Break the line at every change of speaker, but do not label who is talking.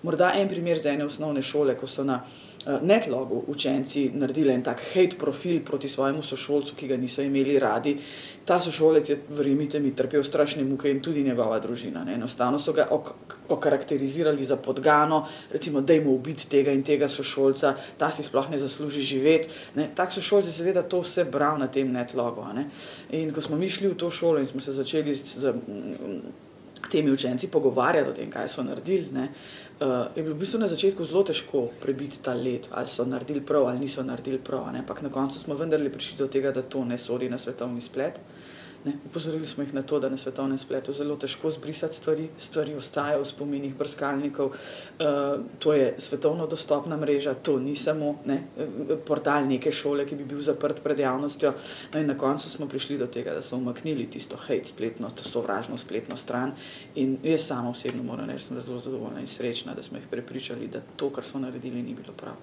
Morda en primer z ene osnovne šole, ko so na netlogu učenci naredili en tak hate profil proti svojemu sošolcu, ki ga niso imeli radi. Ta sošolec je, verjemite mi, trpel strašne muke in tudi njegova družina. Enostavno so ga okarakterizirali za podgano, recimo, dajmo ubiti tega in tega sošolca, ta si sploh ne zasluži živeti. Tak sošolc je seveda to vse bral na tem netlogu. In ko smo mi šli v to šolo in smo se začeli z temi učenci pogovarjati o tem, kaj so naredili, je bilo v bistvu na začetku zelo težko prebiti ta led, ali so naredili prav ali niso naredili prav, ampak na koncu smo vendarle prišli do tega, da to ne sodi na svetovni splet. Upozorili smo jih na to, da na svetovnem spletu zelo težko zbrisati stvari ostajajo v spominih brskalnikov. To je svetovno dostopna mreža, to ni samo portal neke šole, ki bi bil zaprt pred javnostjo. In na koncu smo prišli do tega, da so umaknili tisto hate spletno, to sovražno spletno stran. In jaz sama osebno moram reči, sem zelo zadovoljna in srečna, da smo jih prepričali, da to, kar so naredili, ni bilo prav.